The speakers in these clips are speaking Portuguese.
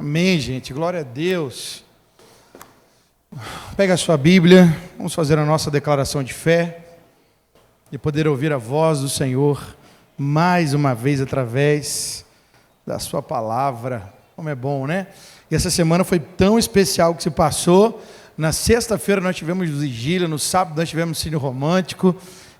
Amém, gente. Glória a Deus. Pega a sua Bíblia, vamos fazer a nossa declaração de fé e poder ouvir a voz do Senhor mais uma vez através da sua palavra. Como é bom, né? E essa semana foi tão especial que se passou. Na sexta-feira nós tivemos vigília, no sábado nós tivemos cine romântico.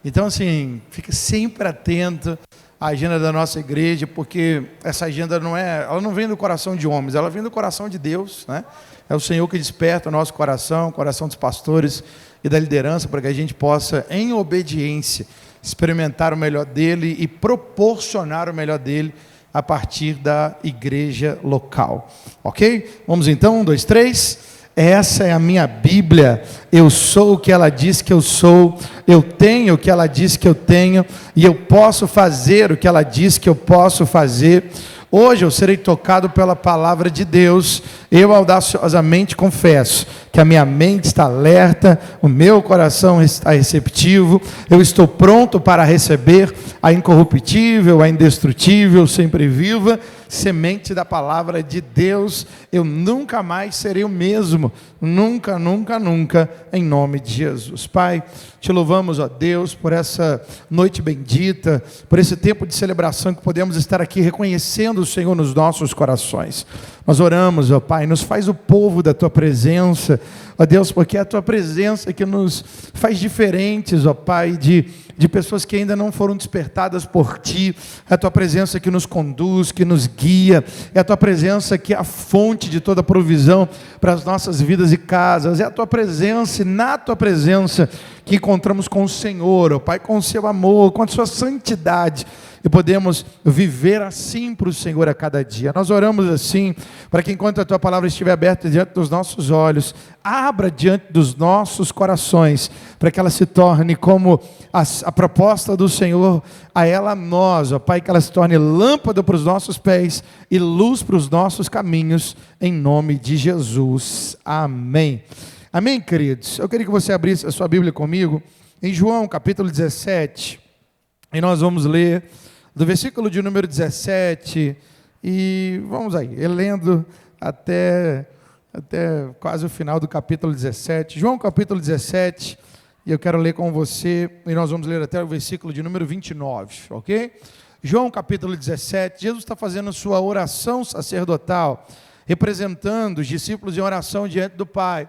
Então, assim, fique sempre atento à agenda da nossa igreja, porque essa agenda ela não vem do coração de homens, ela vem do coração de Deus, né? É o Senhor que desperta o nosso coração, o coração dos pastores e da liderança, para que a gente possa, em obediência, experimentar o melhor dele e proporcionar o melhor dele a partir da igreja local. Ok? Vamos então, 1, 2, 3... Essa é a minha Bíblia, eu sou o que ela diz que eu sou, eu tenho o que ela diz que eu tenho, e eu posso fazer o que ela diz que eu posso fazer. Hoje eu serei tocado pela palavra de Deus. Eu audaciosamente confesso que a minha mente está alerta, o meu coração está receptivo, eu estou pronto para receber a incorruptível, a indestrutível, sempre viva semente da palavra de Deus. Eu nunca mais serei o mesmo, nunca, nunca, nunca, em nome de Jesus. Pai, te louvamos, ó Deus, por essa noite bendita, por esse tempo de celebração que podemos estar aqui reconhecendo o Senhor nos nossos corações. Nós oramos, ó Pai, nos faz o povo da Tua presença, ó Deus, porque é a Tua presença que nos faz diferentes, ó Pai, de pessoas que ainda não foram despertadas por Ti. É a Tua presença que nos conduz, que nos guia, é a Tua presença que é a fonte de toda provisão para as nossas vidas e casas, é a Tua presença, e na Tua presença que encontramos com o Senhor, ó Pai, com o Seu amor, com a Sua santidade, e podemos viver assim para o Senhor a cada dia. Nós oramos assim, para que enquanto a Tua palavra estiver aberta diante dos nossos olhos, abra diante dos nossos corações, para que ela se torne como a proposta do Senhor a ela, a nós, ó Pai, que ela se torne lâmpada para os nossos pés e luz para os nossos caminhos, em nome de Jesus. Amém. Amém, queridos? Eu queria que você abrisse a sua Bíblia comigo, em João capítulo 17, e nós vamos ler do versículo de número 17, e vamos aí, lendo até quase o final do capítulo 17, João capítulo 17, e eu quero ler com você, e nós vamos ler até o versículo de número 29, ok? João capítulo 17, Jesus está fazendo a sua oração sacerdotal, representando os discípulos em oração diante do Pai,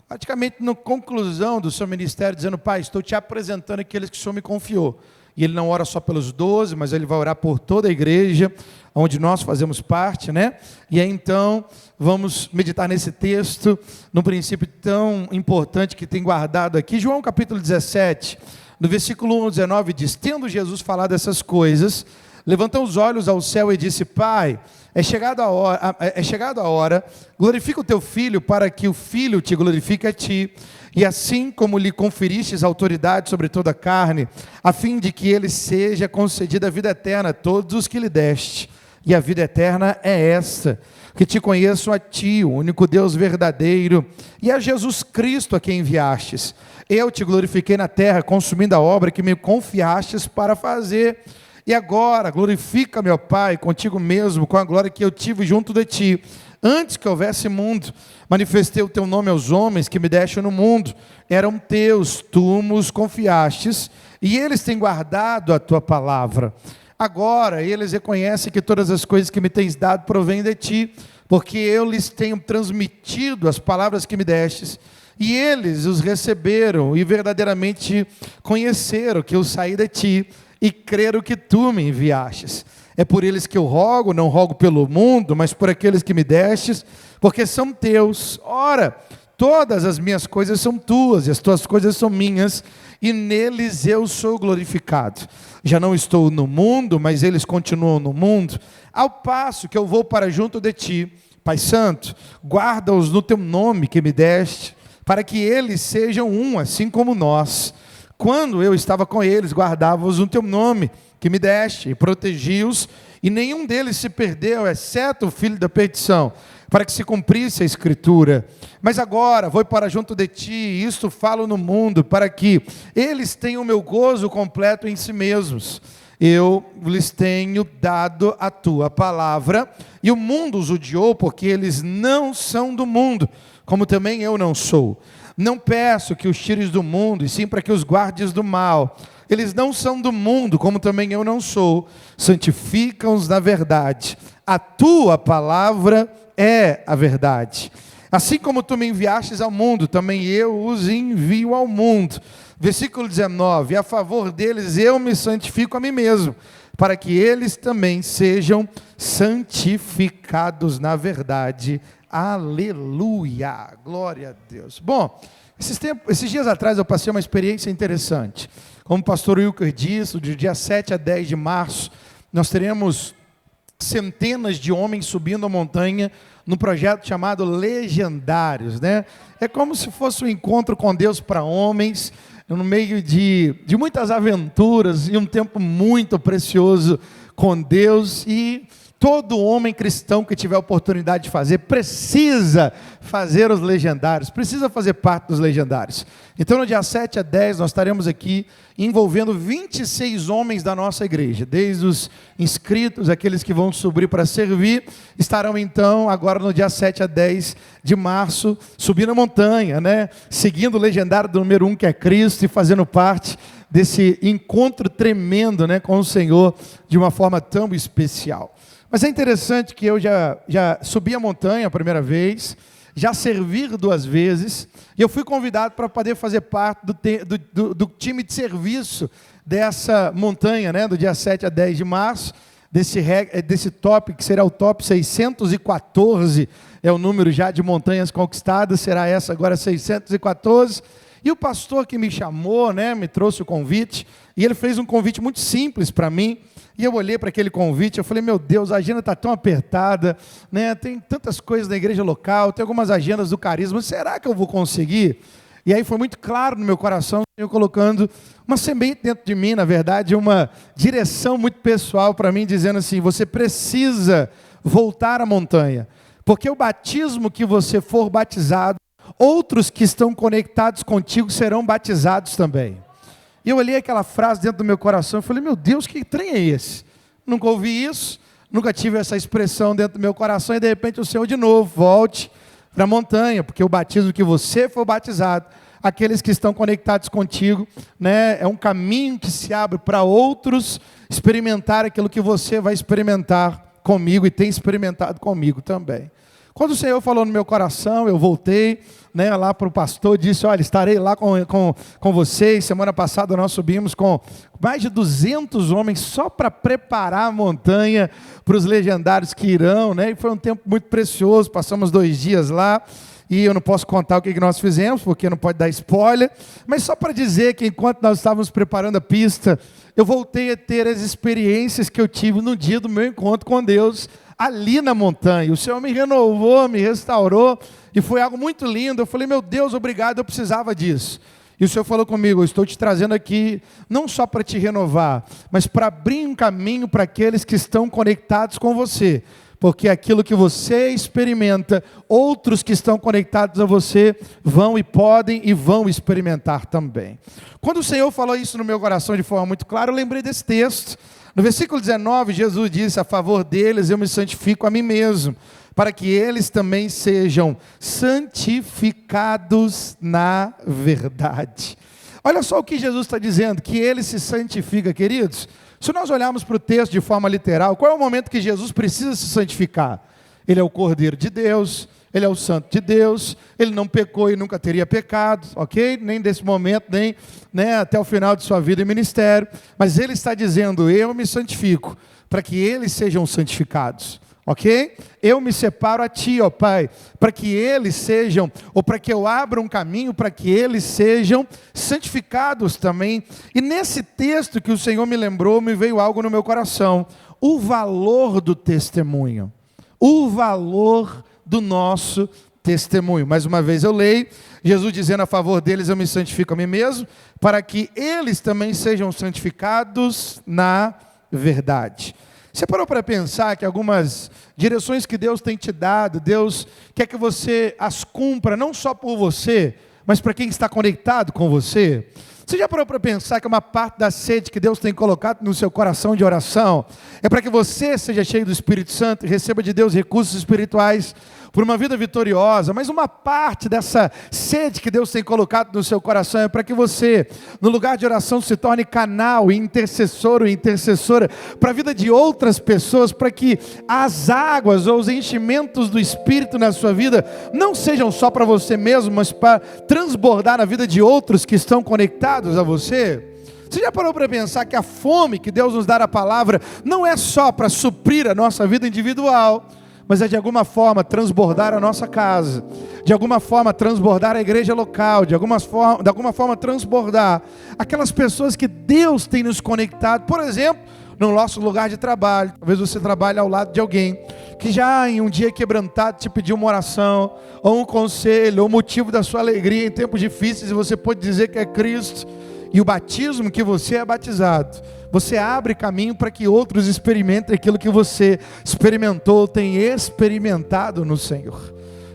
praticamente na conclusão do seu ministério, dizendo: Pai, estou te apresentando aqueles que o Senhor me confiou. E ele não ora só pelos 12, mas ele vai orar por toda a igreja, onde nós fazemos parte, né? E aí então, vamos meditar nesse texto, num princípio tão importante que tem guardado aqui. João capítulo 17, no versículo 1 ao 19, diz: Tendo Jesus falado essas coisas, levantou os olhos ao céu e disse: Pai, é chegada a hora, glorifica o teu Filho, para que o Filho te glorifique a ti, e assim como lhe conferistes autoridade sobre toda a carne, a fim de que ele seja concedida a vida eterna a todos os que lhe deste. E a vida eterna é esta, que te conheçam a ti, o único Deus verdadeiro, e a Jesus Cristo a quem enviastes. Eu te glorifiquei na terra, consumindo a obra que me confiastes para fazer. E agora, glorifica, meu Pai, contigo mesmo, com a glória que eu tive junto de ti. Antes que houvesse mundo, manifestei o teu nome aos homens que me deste no mundo. Eram teus, tu os confiastes, e eles têm guardado a tua palavra. Agora, eles reconhecem que todas as coisas que me tens dado provêm de ti, porque eu lhes tenho transmitido as palavras que me destes, e eles os receberam, e verdadeiramente conheceram que eu saí de ti, e creram que tu me enviastes. É por eles que eu rogo, não rogo pelo mundo, mas por aqueles que me destes, porque são teus. Ora, todas as minhas coisas são tuas, e as tuas coisas são minhas, e neles eu sou glorificado. Já não estou no mundo, mas eles continuam no mundo, ao passo que eu vou para junto de ti. Pai Santo, guarda-os no teu nome que me deste, para que eles sejam um, assim como nós. Quando eu estava com eles, guardava-os no teu nome, que me deste, e protegi-os, e nenhum deles se perdeu, exceto o filho da perdição, para que se cumprisse a Escritura. Mas agora vou para junto de ti, e isto falo no mundo, para que eles tenham o meu gozo completo em si mesmos. eu lhes tenho dado a tua palavra, e o mundo os odiou, porque eles não são do mundo, como também eu não sou. Não peço que os tires do mundo, e sim para que os guardes do mal. Eles não são do mundo, como também eu não sou. Santifica-os na verdade. A tua palavra é a verdade. Assim como tu me enviastes ao mundo, também eu os envio ao mundo. Versículo 19, a favor deles eu me santifico a mim mesmo, para que eles também sejam santificados na verdade. Aleluia, glória a Deus. Bom, esses dias atrás eu passei uma experiência interessante. Como o pastor Wilker disse, do dia 7 a 10 de março, nós teremos centenas de homens subindo a montanha, num projeto chamado Legendários, né? É como se fosse um encontro com Deus para homens, no meio de muitas aventuras e um tempo muito precioso com Deus. E todo homem cristão que tiver a oportunidade de fazer, precisa fazer os legendários, precisa fazer parte dos legendários. Então no dia 7 a 10 nós estaremos aqui envolvendo 26 homens da nossa igreja, desde os inscritos, aqueles que vão subir para servir, estarão então agora no dia 7 a 10 de março, subindo a montanha, né? Seguindo o legendário do número 1 que é Cristo e fazendo parte desse encontro tremendo, né, com o Senhor de uma forma tão especial. Mas é interessante que eu já subi a montanha a primeira vez, já servi 2 vezes, e eu fui convidado para poder fazer parte do time de serviço dessa montanha, né, do dia 7 a 10 de março, desse top, que será o top 614, é o número já de montanhas conquistadas, será essa agora 614, e o pastor que me chamou, né, me trouxe o convite, e ele fez um convite muito simples para mim. E eu olhei para aquele convite, eu falei, meu Deus, a agenda está tão apertada, né? Tem tantas coisas na igreja local, tem algumas agendas do carisma, será que eu vou conseguir? E aí foi muito claro no meu coração, eu colocando uma semente dentro de mim, na verdade, uma direção muito pessoal para mim, dizendo assim, você precisa voltar à montanha, porque o batismo que você for batizado, outros que estão conectados contigo serão batizados também. E eu olhei aquela frase dentro do meu coração e falei, meu Deus, que trem é esse? Nunca ouvi isso, nunca tive essa expressão dentro do meu coração, e de repente o Senhor de novo, volte para a montanha, porque o batismo que você for batizado, aqueles que estão conectados contigo, né, é um caminho que se abre para outros experimentar aquilo que você vai experimentar comigo e tem experimentado comigo também. Quando o Senhor falou no meu coração, eu voltei, né, lá para o pastor, disse, olha, estarei lá com vocês. Semana passada nós subimos com mais de 200 homens só para preparar a montanha para os legendários que irão, né? E foi um tempo muito precioso, passamos 2 dias lá, e eu não posso contar o que nós fizemos, porque não pode dar spoiler, mas só para dizer que enquanto nós estávamos preparando a pista, eu voltei a ter as experiências que eu tive no dia do meu encontro com Deus, ali na montanha. O Senhor me renovou, me restaurou, e foi algo muito lindo. Eu falei, meu Deus, obrigado, eu precisava disso. E o Senhor falou comigo, eu estou te trazendo aqui, não só para te renovar, mas para abrir um caminho para aqueles que estão conectados com você, porque aquilo que você experimenta, outros que estão conectados a você vão e podem e vão experimentar também. Quando o Senhor falou isso no meu coração de forma muito clara, eu lembrei desse texto. No versículo 19, Jesus disse, a favor deles eu me santifico a mim mesmo, para que eles também sejam santificados na verdade. Olha só o que Jesus está dizendo, que ele se santifica, queridos. Se nós olharmos para o texto de forma literal, qual é o momento que Jesus precisa se santificar? Ele é o Cordeiro de Deus, ele é o Santo de Deus, ele não pecou e nunca teria pecado, ok? Nem desse momento, nem, né, até o final de sua vida e ministério, mas ele está dizendo, eu me santifico, para que eles sejam santificados, ok? Eu me separo a ti, ó Pai, para que eles sejam, ou para que eu abra um caminho, para que eles sejam santificados também. E nesse texto que o Senhor me lembrou, me veio algo no meu coração, o valor do testemunho, o valor do nosso testemunho. Mais uma vez eu leio, Jesus dizendo a favor deles eu me santifico a mim mesmo, para que eles também sejam santificados na verdade. Você parou para pensar que algumas direções que Deus tem te dado, Deus quer que você as cumpra, não só por você, mas para quem está conectado com você? Você já parou para pensar que uma parte da sede que Deus tem colocado no seu coração de oração é para que você seja cheio do Espírito Santo e receba de Deus recursos espirituais por uma vida vitoriosa? Mas uma parte dessa sede que Deus tem colocado no seu coração é para que você, no lugar de oração, se torne canal e intercessor ou intercessora para a vida de outras pessoas, para que as águas ou os enchimentos do Espírito na sua vida não sejam só para você mesmo, mas para transbordar na vida de outros que estão conectados a você. Você já parou para pensar que a fome que Deus nos dá na palavra não é só para suprir a nossa vida individual, mas é de alguma forma transbordar a nossa casa, de alguma forma transbordar a igreja local, de alguma forma transbordar aquelas pessoas que Deus tem nos conectado, por exemplo, no nosso lugar de trabalho. Talvez você trabalhe ao lado de alguém que já em um dia quebrantado te pediu uma oração, ou um conselho, ou motivo da sua alegria em tempos difíceis, e você pode dizer que é Cristo. E o batismo que você é batizado, você abre caminho para que outros experimentem aquilo que você experimentou, tem experimentado no Senhor.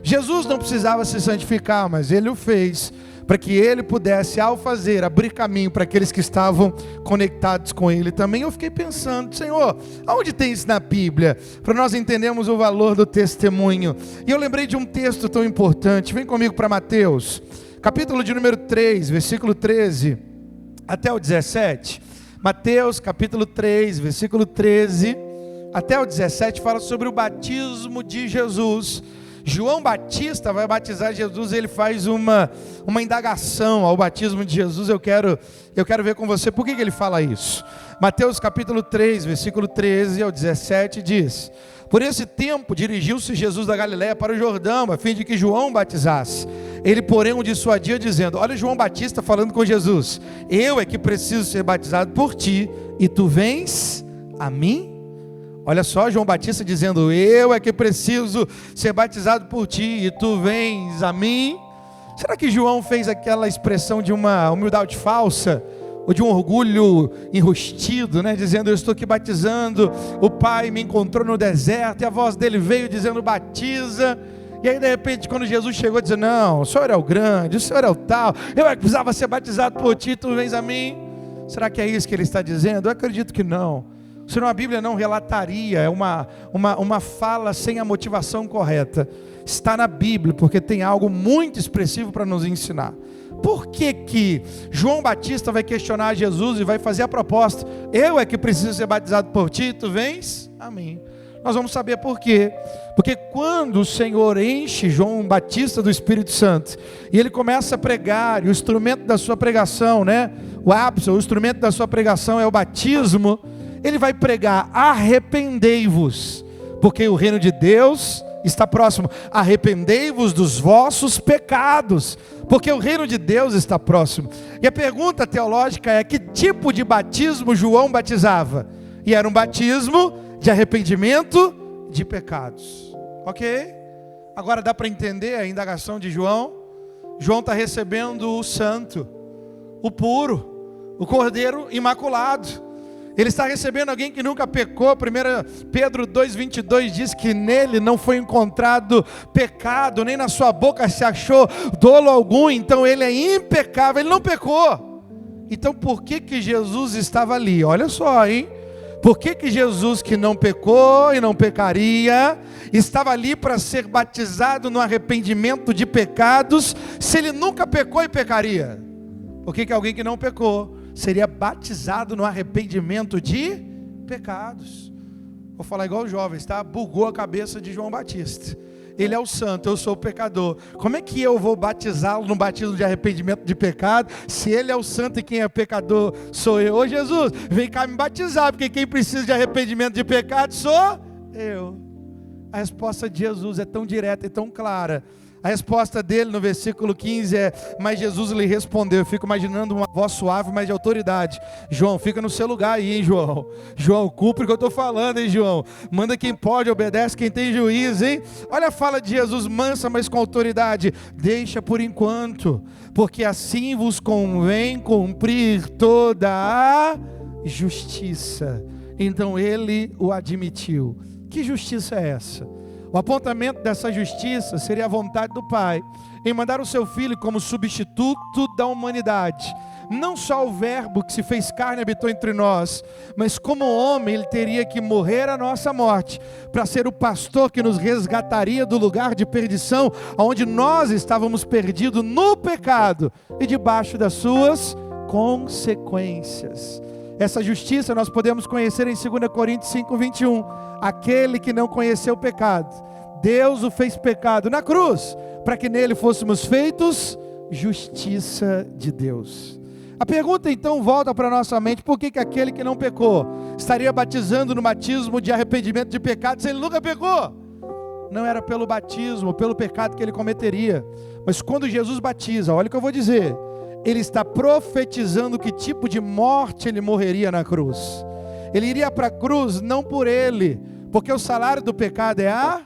Jesus não precisava se santificar, mas Ele o fez para que Ele pudesse, ao fazer, abrir caminho para aqueles que estavam conectados com Ele também. Eu fiquei pensando, Senhor, aonde tem isso na Bíblia? Para nós entendermos o valor do testemunho. E eu lembrei de um texto tão importante. Vem comigo para Mateus, capítulo de número 3, versículo 13 até o 17. Mateus capítulo 3, versículo 13 até o 17, fala sobre o batismo de Jesus. João Batista vai batizar Jesus, ele faz uma indagação ao batismo de Jesus. Eu quero ver com você por que ele fala isso. Mateus capítulo 3, versículo 13 ao 17 diz: por esse tempo dirigiu-se Jesus da Galiléia para o Jordão, a fim de que João batizasse. Ele, porém, o dissuadia, dizendo: olha João Batista falando com Jesus: eu é que preciso ser batizado por ti, e tu vens a mim? Olha só, João Batista dizendo: eu é que preciso ser batizado por ti, e tu vens a mim. Será que João fez aquela expressão de uma humildade falsa, ou de um orgulho enrustido, né? Dizendo: eu estou aqui batizando, o Pai me encontrou no deserto, e a voz dele veio dizendo: batiza. E aí de repente quando Jesus chegou, dizendo: não, o Senhor é o grande, o Senhor é o tal, eu é que precisava ser batizado por ti, tu vens a mim. Será que é isso que ele está dizendo? Eu acredito que não. Senão a Bíblia não relataria, é uma fala sem a motivação correta. Está na Bíblia porque tem algo muito expressivo para nos ensinar. Por que João Batista vai questionar Jesus e vai fazer a proposta: eu é que preciso ser batizado por ti, tu vens a mim? Nós vamos saber por quê. Porque quando o Senhor enche João Batista do Espírito Santo, e ele começa a pregar, e o instrumento da sua pregação, né? O ápice, o instrumento da sua pregação é o batismo. Ele vai pregar: arrependei-vos, porque o reino de Deus está próximo. Arrependei-vos dos vossos pecados, porque o reino de Deus está próximo. E a pergunta teológica é: que tipo de batismo João batizava? E era um batismo de arrependimento de pecados. Ok? Agora dá para entender a indagação de João? João está recebendo o santo, o puro, o cordeiro imaculado. Ele está recebendo alguém que nunca pecou. 1 Pedro 2,22 diz que nele não foi encontrado pecado, nem na sua boca se achou dolo algum. Então ele é impecável, ele não pecou. Então por que Jesus estava ali? Olha só, hein? Por que Jesus, que não pecou e não pecaria, estava ali para ser batizado no arrependimento de pecados, se ele nunca pecou e pecaria? Por que alguém que não pecou seria batizado no arrependimento de pecados? Vou falar igual os jovens, tá? Bugou a cabeça de João Batista. Ele é o santo, eu sou o pecador. Como é que eu vou batizá-lo no batismo de arrependimento de pecado, se ele é o santo e quem é pecador sou eu? Ô Jesus, vem cá me batizar, porque quem precisa de arrependimento de pecado sou eu. A resposta de Jesus é tão direta e tão clara. A resposta dele no versículo 15 é: mas Jesus lhe respondeu. Eu fico imaginando uma voz suave, mas de autoridade: João, fica no seu lugar aí, hein, João? João, cumpre o que eu estou falando, hein, João? Manda quem pode, obedece quem tem juízo, hein? Olha a fala de Jesus, mansa, mas com autoridade: deixa por enquanto, porque assim vos convém cumprir toda a justiça. Então ele o admitiu. Que justiça é essa? O apontamento dessa justiça seria a vontade do Pai em mandar o seu Filho como substituto da humanidade. Não só o Verbo que se fez carne e habitou entre nós, mas como homem ele teria que morrer a nossa morte, para ser o pastor que nos resgataria do lugar de perdição, onde nós estávamos perdidos no pecado e debaixo das suas consequências. Essa justiça nós podemos conhecer em 2 Coríntios 5:21. Aquele que não conheceu o pecado, Deus o fez pecado na cruz, para que nele fôssemos feitos justiça de Deus. A pergunta então volta para a nossa mente: por que aquele que não pecou estaria batizando no batismo de arrependimento de pecado se ele nunca pecou? Não era pelo batismo, pelo pecado que ele cometeria, mas quando Jesus batiza, olha o que eu vou dizer, ele está profetizando que tipo de morte ele morreria na cruz. Ele iria para a cruz não por ele, porque o salário do pecado é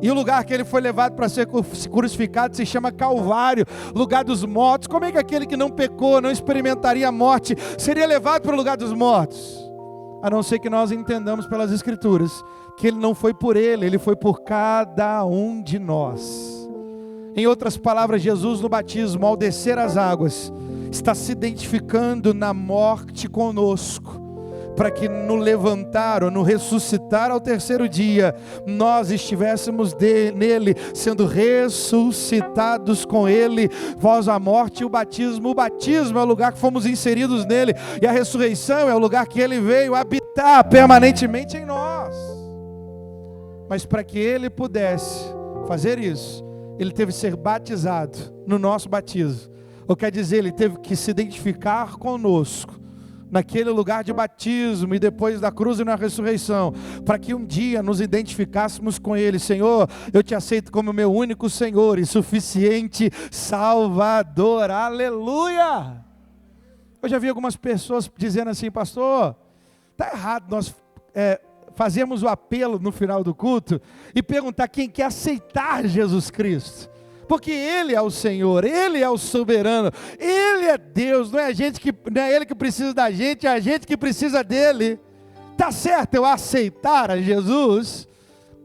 e o lugar que ele foi levado para ser crucificado se chama Calvário, lugar dos mortos. Como é que aquele que não pecou, não experimentaria a morte, seria levado para o lugar dos mortos? A não ser que nós entendamos pelas Escrituras que ele não foi por ele foi por cada um de nós. Em outras palavras, Jesus no batismo, ao descer as águas, está se identificando na morte conosco, para que no levantar ou no ressuscitar ao terceiro dia, nós estivéssemos nele, sendo ressuscitados com ele. Vós a morte e o batismo é o lugar que fomos inseridos nele, e a ressurreição é o lugar que ele veio habitar permanentemente em nós. Mas para que ele pudesse fazer isso, ele teve que ser batizado no nosso batismo, ou quer dizer, ele teve que se identificar conosco naquele lugar de batismo, e depois da cruz e na ressurreição, para que um dia nos identificássemos com ele. Senhor, eu te aceito como meu único Senhor e suficiente Salvador. Aleluia! Eu já vi algumas pessoas dizendo assim: pastor, está errado nós fazemos o apelo no final do culto e perguntar quem quer aceitar Jesus Cristo, porque Ele é o Senhor, Ele é o soberano, Ele é Deus. Não é Ele que precisa da gente, é a gente que precisa dEle. Está certo eu aceitar a Jesus?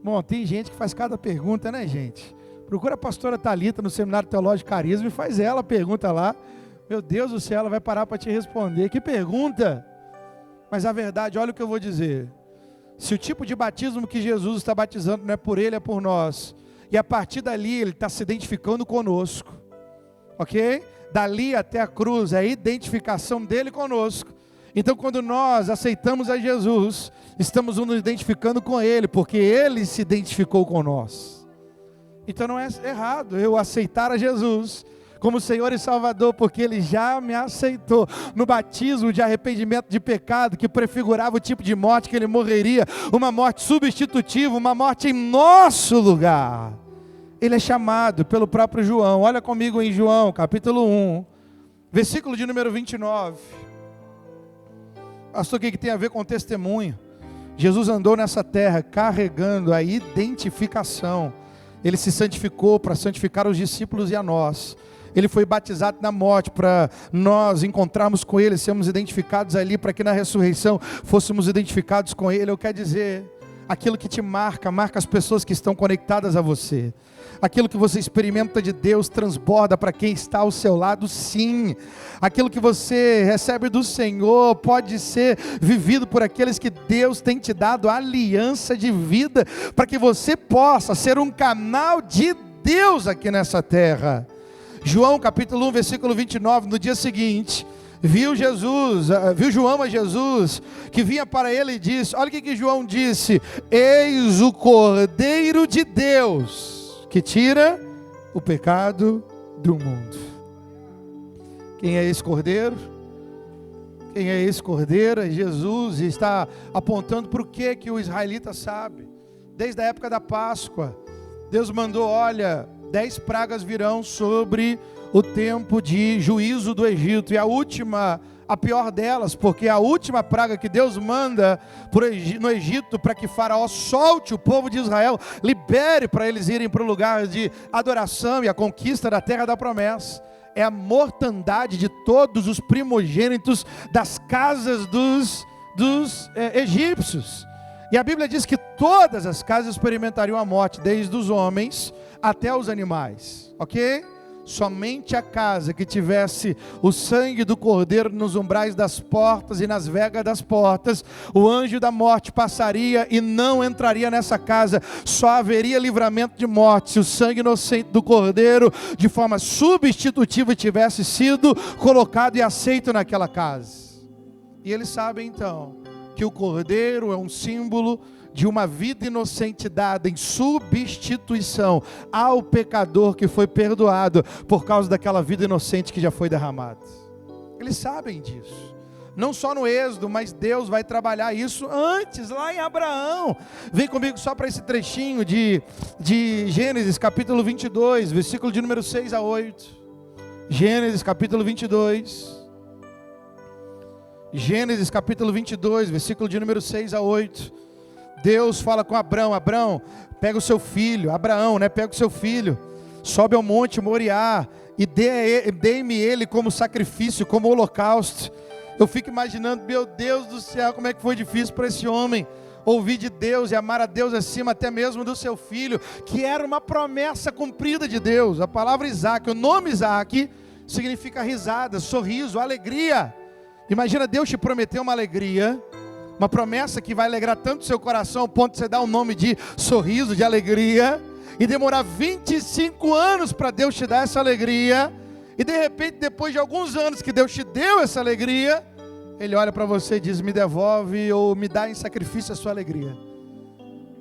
Bom, tem gente que faz cada pergunta, né, gente? Procura a pastora Thalita no Seminário Teológico Carisma e faz ela a pergunta lá. Meu Deus do céu, ela vai parar para te responder. Que pergunta! Mas a verdade, olha o que eu vou dizer. Se o tipo de batismo que Jesus está batizando não é por Ele, é por nós, e a partir dali ele está se identificando conosco, ok? Dali até a cruz é a identificação dele conosco. Então quando nós aceitamos a Jesus, estamos nos identificando com ele, porque ele se identificou com nós. Então não é errado eu aceitar a Jesus como Senhor e Salvador, porque Ele já me aceitou no batismo de arrependimento de pecado, que prefigurava o tipo de morte que Ele morreria, uma morte substitutiva, uma morte em nosso lugar. Ele é chamado pelo próprio João. Olha comigo em João, capítulo 1, versículo de número 29. Pastor, o que tem a ver com testemunho? Jesus andou nessa terra carregando a identificação. Ele se santificou para santificar os discípulos e a nós. Ele foi batizado na morte para nós encontrarmos com Ele, sermos identificados ali, para que na ressurreição fôssemos identificados com Ele. Eu quero dizer, aquilo que te marca as pessoas que estão conectadas a você. Aquilo que você experimenta de Deus transborda para quem está ao seu lado, sim. Aquilo que você recebe do Senhor pode ser vivido por aqueles que Deus tem te dado a aliança de vida, para que você possa ser um canal de Deus aqui nessa terra. João capítulo 1, versículo 29, no dia seguinte, viu João a Jesus, que vinha para ele e disse, olha o que João disse: eis o Cordeiro de Deus, que tira o pecado do mundo. Quem é esse Cordeiro? Quem é esse Cordeiro? É Jesus, e está apontando para o que o israelita sabe. Desde a época da Páscoa, Deus mandou, olha, 10 pragas virão sobre o tempo de juízo do Egito, e a última, a pior delas, porque a última praga que Deus manda no Egito, para que Faraó solte o povo de Israel, libere para eles irem para o lugar de adoração e a conquista da terra da promessa, é a mortandade de todos os primogênitos das casas dos egípcios. E a Bíblia diz que todas as casas experimentariam a morte, desde os homens até os animais, ok? Somente a casa que tivesse o sangue do cordeiro nos umbrais das portas e nas vegas das portas, o anjo da morte passaria e não entraria nessa casa. Só haveria livramento de morte se o sangue inocente do cordeiro, de forma substitutiva, tivesse sido colocado e aceito naquela casa. E eles sabem então que o cordeiro é um símbolo de uma vida inocente dada em substituição ao pecador que foi perdoado por causa daquela vida inocente que já foi derramada. Eles sabem disso. Não só no Êxodo, mas Deus vai trabalhar isso antes, lá em Abraão. Vem comigo só para esse trechinho de Gênesis capítulo 22, versículo de número 6 a 8. Gênesis capítulo 22. Gênesis capítulo 22, versículo de número 6 a 8. Deus fala com Abraão: Abraão, pega o seu filho, Abraão, pega o seu filho, sobe ao monte Moriá e dê-me ele como sacrifício, como holocausto. Eu fico imaginando, meu Deus do céu, como é que foi difícil para esse homem ouvir de Deus e amar a Deus acima até mesmo do seu filho, que era uma promessa cumprida de Deus. A palavra Isaac, o nome Isaac, significa risada, sorriso, alegria. Imagina Deus te prometer uma alegria, uma promessa que vai alegrar tanto o seu coração, ao ponto de você dar o nome de sorriso, de alegria, e demorar 25 anos para Deus te dar essa alegria, e de repente, depois de alguns anos que Deus te deu essa alegria, Ele olha para você e diz: me devolve ou me dá em sacrifício a sua alegria.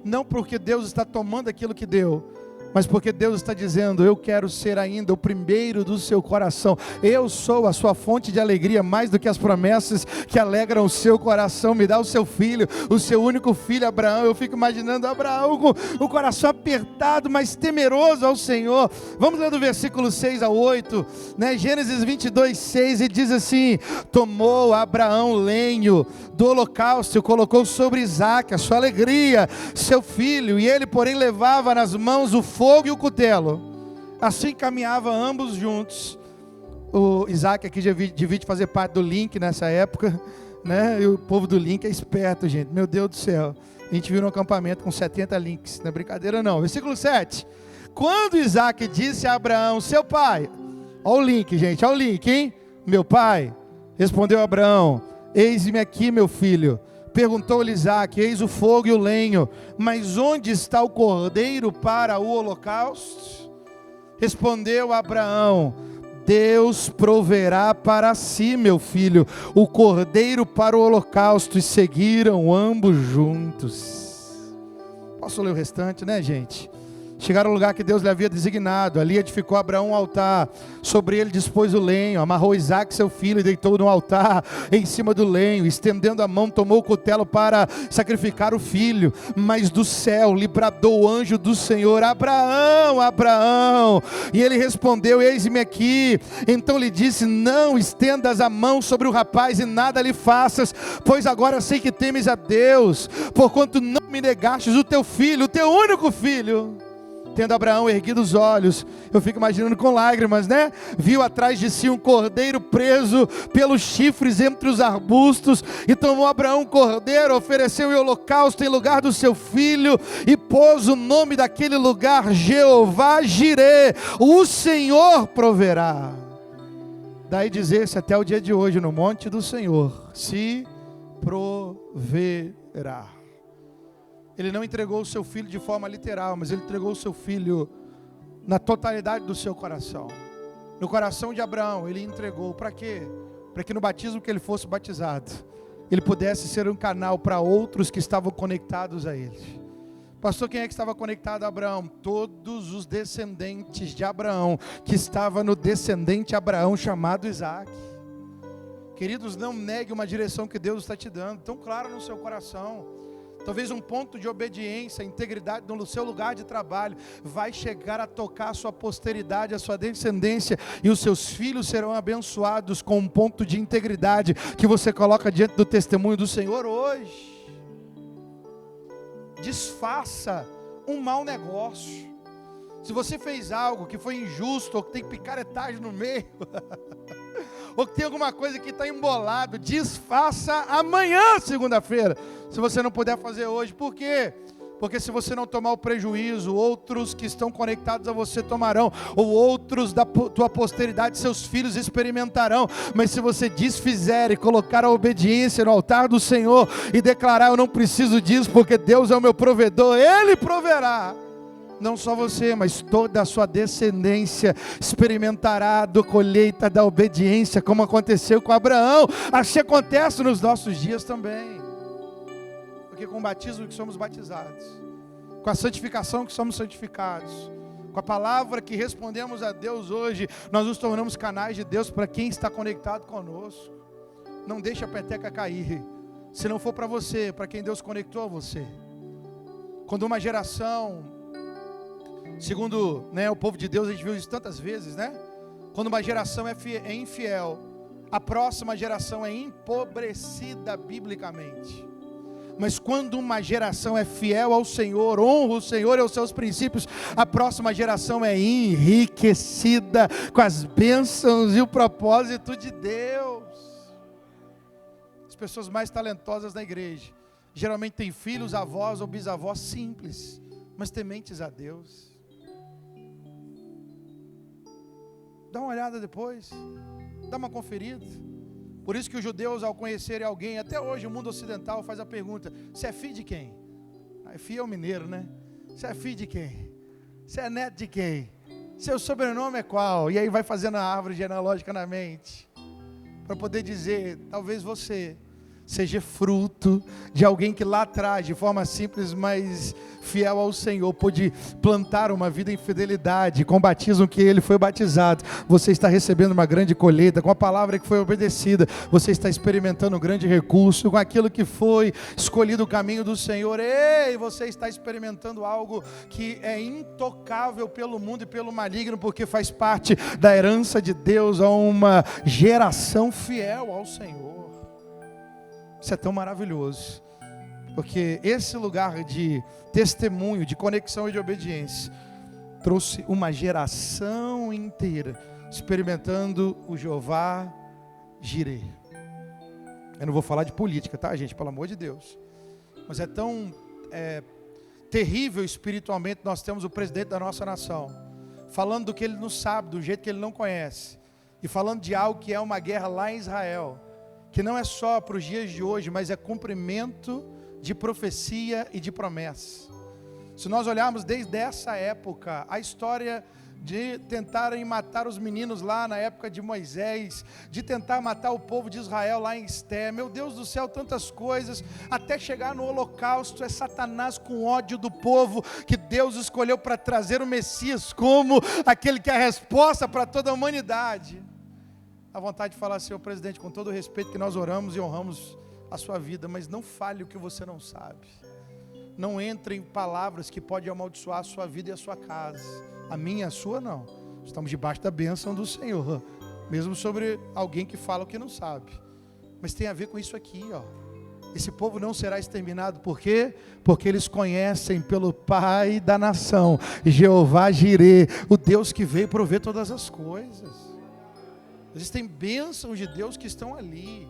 Não porque Deus está tomando aquilo que deu, mas porque Deus está dizendo: eu quero ser ainda o primeiro do seu coração. Eu sou a sua fonte de alegria, mais do que as promessas que alegram o seu coração. Me dá o seu filho, o seu único filho, Abraão. Eu fico imaginando Abraão com o coração apertado, mas temeroso ao Senhor. Vamos ler do versículo 6 a 8, Gênesis 22, 6, e diz assim: tomou Abraão lenho do holocausto e colocou sobre Isaque, a sua alegria, seu filho, e ele porém levava nas mãos o fogo e o cutelo. Assim caminhavam ambos juntos. O Isaac aqui devia fazer parte do Link nessa época, E o povo do Link é esperto, gente. Meu Deus do céu. A gente viu no acampamento com 70 links. Não é brincadeira não. Versículo 7. Quando Isaac disse a Abraão, seu pai. Olha o link, gente. Olha o link, hein? Meu pai. Respondeu Abraão: eis-me aqui, meu filho. Perguntou-lhe Isaac: eis o fogo e o lenho, mas onde está o cordeiro para o holocausto? Respondeu Abraão: Deus proverá para si, meu filho, o cordeiro para o holocausto. E seguiram ambos juntos. Posso ler o restante, gente? Chegaram ao lugar que Deus lhe havia designado. Ali edificou Abraão um altar. Sobre ele dispôs o lenho. Amarrou Isaque seu filho e deitou no altar em cima do lenho. Estendendo a mão, tomou o cutelo para sacrificar o filho. Mas do céu lhe bradou o anjo do Senhor: Abraão, Abraão. E ele respondeu: eis-me aqui. Então lhe disse: não estendas a mão sobre o rapaz e nada lhe faças, pois agora sei que temes a Deus, porquanto não me negastes o teu filho, o teu único filho. Tendo Abraão erguido os olhos, eu fico imaginando com lágrimas, viu atrás de si um cordeiro preso pelos chifres entre os arbustos, e tomou Abraão um cordeiro, ofereceu em holocausto em lugar do seu filho, e pôs o nome daquele lugar Jeová Jirê, o Senhor proverá. Daí dizer-se até o dia de hoje: no monte do Senhor se proverá. Ele não entregou o seu filho de forma literal, mas ele entregou o seu filho na totalidade do seu coração. No coração de Abraão, ele entregou para quê? Para que no batismo que ele fosse batizado, ele pudesse ser um canal para outros que estavam conectados a ele. Pastor, quem é que estava conectado a Abraão? Todos os descendentes de Abraão, que estava no descendente Abraão chamado Isaac. Queridos, não negue uma direção que Deus está te dando, tão clara no seu coração. Talvez um ponto de obediência, integridade no seu lugar de trabalho vai chegar a tocar a sua posteridade, a sua descendência, e os seus filhos serão abençoados com um ponto de integridade que você coloca diante do testemunho do Senhor hoje. Desfaça um mau negócio. Se você fez algo que foi injusto, ou que tem picaretagem no meio, ou que tem alguma coisa que está embolado, desfaça amanhã, segunda-feira. Se você não puder fazer hoje, por quê? Porque se você não tomar o prejuízo, outros que estão conectados a você tomarão, ou outros da tua posteridade, seus filhos experimentarão. Mas se você desfizer e colocar a obediência no altar do Senhor e declarar: eu não preciso disso porque Deus é o meu provedor, Ele proverá. Não só você, mas toda a sua descendência experimentará da colheita da obediência, como aconteceu com Abraão. Assim acontece nos nossos dias também. Porque com o batismo que somos batizados, com a santificação que somos santificados, com a palavra que respondemos a Deus hoje, nós nos tornamos canais de Deus para quem está conectado conosco. Não deixe a peteca cair. Se não for para você, para quem Deus conectou a você. Quando uma geração, segundo o povo de Deus, a gente viu isso tantas vezes, quando uma geração é infiel, a próxima geração é empobrecida biblicamente. Mas quando uma geração é fiel ao Senhor, honra o Senhor e aos seus princípios, a próxima geração é enriquecida com as bênçãos e o propósito de Deus. As pessoas mais talentosas na igreja geralmente têm filhos, avós ou bisavós simples, mas tementes a Deus. Dá uma olhada depois, dá uma conferida. Por isso que os judeus, ao conhecerem alguém, até hoje o mundo ocidental faz a pergunta: você é filho de quem? Filho é o mineiro, Você é filho de quem? Você é neto de quem? Seu sobrenome é qual? E aí vai fazendo a árvore genealógica na mente, para poder dizer: talvez você seja fruto de alguém que lá atrás, de forma simples, mas fiel ao Senhor, pôde plantar uma vida em fidelidade, com o batismo que ele foi batizado. Você está recebendo uma grande colheita, com a palavra que foi obedecida, você está experimentando um grande recurso, com aquilo que foi escolhido o caminho do Senhor. Ei, você está experimentando algo que é intocável pelo mundo e pelo maligno, porque faz parte da herança de Deus a uma geração fiel ao Senhor. Isso é tão maravilhoso, porque esse lugar de testemunho, de conexão e de obediência, trouxe uma geração inteira experimentando o Jeová Jireh. Eu não vou falar de política, tá, gente? Pelo amor de Deus. Mas é tão terrível espiritualmente. Nós temos o presidente da nossa nação falando do que ele não sabe, do jeito que ele não conhece, e falando de algo que é uma guerra lá em Israel, que não é só para os dias de hoje, mas é cumprimento de profecia e de promessa. Se nós olharmos desde essa época, a história de tentarem matar os meninos lá na época de Moisés, de tentar matar o povo de Israel lá em Esté, meu Deus do céu, tantas coisas, até chegar no holocausto, é Satanás com ódio do povo, que Deus escolheu para trazer o Messias, como aquele que é a resposta para toda a humanidade. A vontade de falar: senhor presidente, com todo o respeito que nós oramos e honramos a sua vida, mas não fale o que você não sabe. Não entre em palavras que podem amaldiçoar a sua vida e a sua casa. A minha e a sua não. Estamos debaixo da bênção do Senhor, mesmo sobre alguém que fala o que não sabe. Mas tem a ver com isso aqui, Esse povo não será exterminado, por quê? Porque eles conhecem pelo Pai da nação, Jeová Jireh, o Deus que veio prover todas as coisas. Existem bênçãos de Deus que estão ali.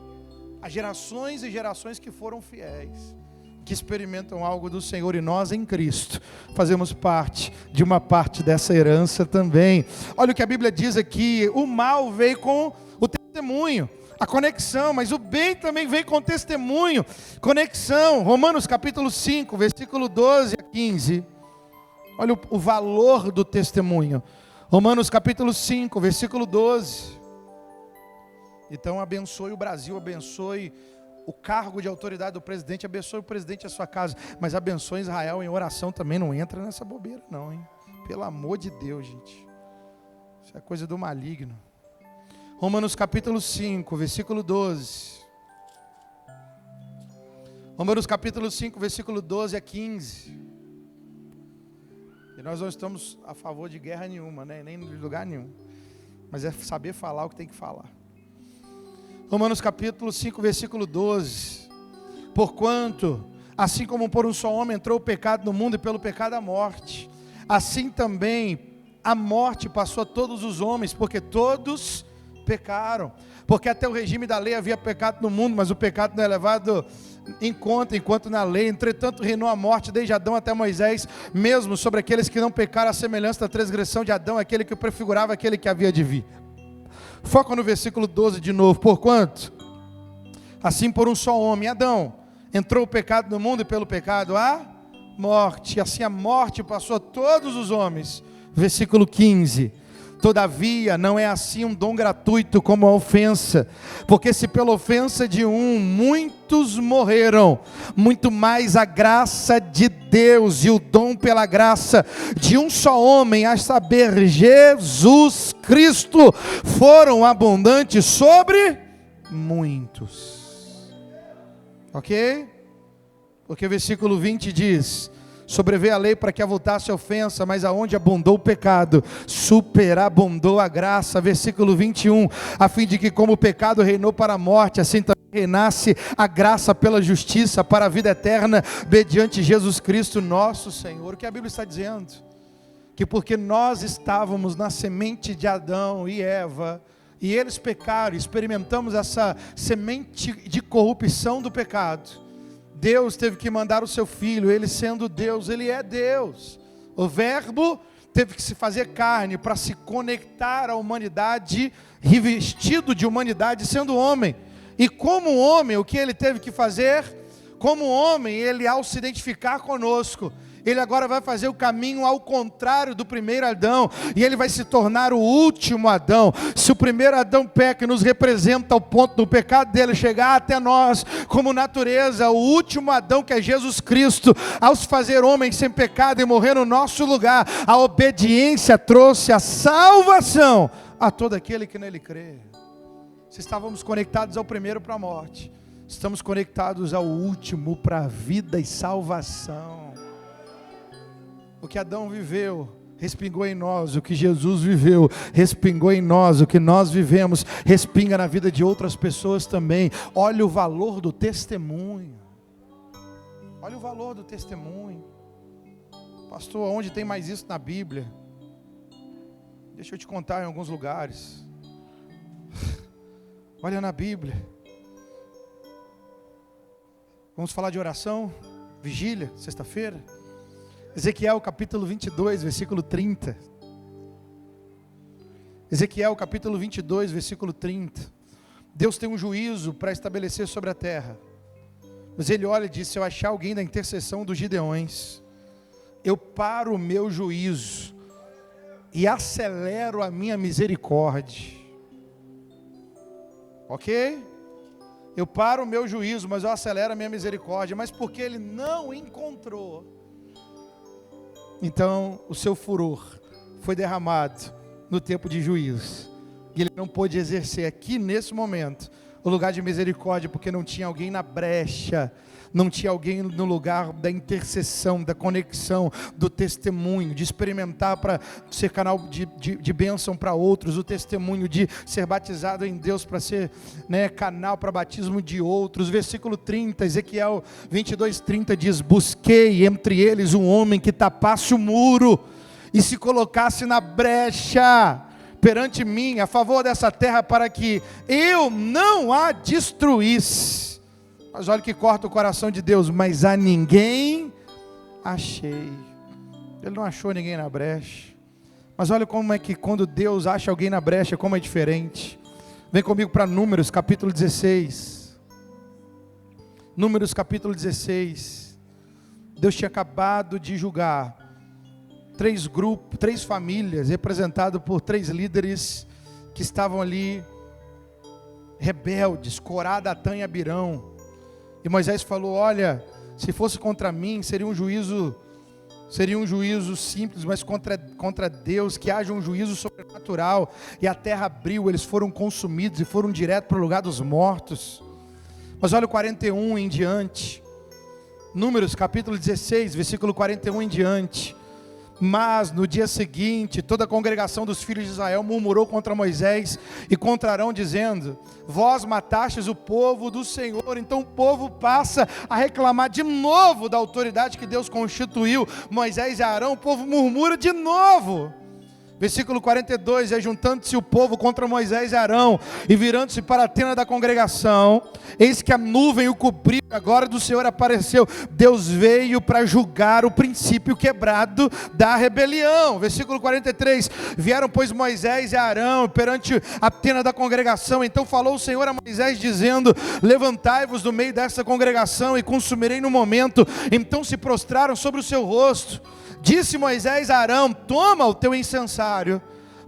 Há gerações e gerações que foram fiéis, que experimentam algo do Senhor, e nós em Cristo fazemos parte de uma parte dessa herança também. Olha o que a Bíblia diz aqui: o mal veio com o testemunho, a conexão, mas o bem também veio com testemunho, conexão. Romanos capítulo 5, versículo 12 a 15. Olha o valor do testemunho. Romanos capítulo 5, versículo 12. Então abençoe o Brasil, abençoe o cargo de autoridade do presidente, abençoe o presidente e a sua casa, mas abençoe Israel em oração também. Não entra nessa bobeira não, hein? Pelo amor de Deus, gente. Isso é coisa do maligno. Romanos capítulo 5, versículo 12. Romanos capítulo 5, versículo 12 a 15. E nós não estamos a favor de guerra nenhuma, nem de lugar nenhum. Mas é saber falar o que tem que falar. Romanos capítulo 5, versículo 12. Porquanto, assim como por um só homem entrou o pecado no mundo, e pelo pecado a morte, assim também a morte passou a todos os homens, porque todos pecaram. porque até o regime da lei havia pecado no mundo, mas o pecado não é levado em conta enquanto na lei. Entretanto reinou a morte desde Adão até Moisés, mesmo sobre aqueles que não pecaram, a semelhança da transgressão de Adão, aquele que prefigurava aquele que havia de vir. Foca no versículo 12 de novo. Porquanto, assim por um só homem, Adão, entrou o pecado no mundo, e pelo pecado a morte, assim a morte passou a todos os homens. Versículo 15. Todavia não é assim um dom gratuito como a ofensa, porque se pela ofensa de um muitos morreram, muito mais a graça de Deus e o dom pela graça de um só homem, a saber, Jesus Cristo, foram abundantes sobre muitos. Ok? Porque o versículo 20 diz: sobreveio a lei para que avultasse a ofensa, mas aonde abundou o pecado, superabundou a graça. Versículo 21, a fim de que como o pecado reinou para a morte, assim também reinasse a graça pela justiça para a vida eterna, mediante Jesus Cristo nosso Senhor. O que a Bíblia está dizendo? Que porque nós estávamos na semente de Adão e Eva, e eles pecaram, experimentamos essa semente de corrupção do pecado, Deus teve que mandar o seu Filho. Ele sendo Deus, Ele é Deus. O Verbo teve que se fazer carne para se conectar à humanidade, revestido de humanidade, sendo homem. E como homem, o que Ele teve que fazer? Como homem, Ele, ao se identificar conosco, Ele agora vai fazer o caminho ao contrário do primeiro Adão, e Ele vai se tornar o último Adão. Se o primeiro Adão peca e nos representa ao ponto do pecado dele chegar até nós como natureza, o último Adão, que é Jesus Cristo, ao se fazer homem sem pecado e morrer no nosso lugar, a obediência trouxe a salvação a todo aquele que nele crê. Se estávamos conectados ao primeiro para a morte, estamos conectados ao último para a vida e salvação. O que Adão viveu, respingou em nós. O que Jesus viveu, respingou em nós. O que nós vivemos, respinga na vida de outras pessoas também. Olha o valor do testemunho. Olha o valor do testemunho. Pastor, onde tem mais isso na Bíblia? Deixa eu te contar em alguns lugares. Olha na Bíblia. Vamos falar de oração, vigília, sexta-feira. Ezequiel capítulo 22, versículo 30. Ezequiel capítulo 22, versículo 30. Deus tem um juízo para estabelecer sobre a terra. Mas Ele olha e diz: se eu achar alguém da intercessão dos Gideões, eu paro o meu juízo e acelero a minha misericórdia. Ok? Eu paro o meu juízo, mas eu acelero a minha misericórdia. Mas porque ele não encontrou, então o seu furor foi derramado no tempo de juízo, e ele não pôde exercer aqui nesse momento o lugar de misericórdia, porque não tinha alguém na brecha, não tinha alguém no lugar da intercessão, da conexão, do testemunho, de experimentar para ser canal de bênção para outros, o testemunho de ser batizado em Deus para ser, canal para batismo de outros. Versículo 30, Ezequiel 22, 30 diz: busquei entre eles um homem que tapasse o muro e se colocasse na brecha perante mim, a favor dessa terra, para que eu não a destruísse. Mas olha que corta o coração de Deus: mas a ninguém achei. Ele não achou ninguém na brecha. Mas olha como é que quando Deus acha alguém na brecha, como é diferente. Vem comigo para Números capítulo 16. Números capítulo 16. Deus tinha acabado de julgar 3 grupos, 3 famílias, representadas por 3 líderes que estavam ali rebeldes, Corá, Datã e Abirão. E Moisés falou: olha, se fosse contra mim, seria um juízo simples, mas contra Deus, que haja um juízo sobrenatural. E a terra abriu, eles foram consumidos e foram direto para o lugar dos mortos. Mas olha o 41 em diante, Números capítulo 16, versículo 41 em diante. Mas no dia seguinte, toda a congregação dos filhos de Israel murmurou contra Moisés e contra Arão, dizendo: vós matastes o povo do Senhor. Então o povo passa a reclamar de novo da autoridade que Deus constituiu, Moisés e Arão. O povo murmura de novo. Versículo 42, e juntando-se o povo contra Moisés e Arão, e virando-se para a tenda da congregação, eis que a nuvem o cobriu, a glória do Senhor apareceu. Deus veio para julgar o princípio quebrado da rebelião. Versículo 43, vieram pois Moisés e Arão perante a tenda da congregação, então falou o Senhor a Moisés dizendo, levantai-vos do meio dessa congregação e consumirei no momento. Então se prostraram sobre o seu rosto. Disse Moisés a Arão, toma o teu incensário,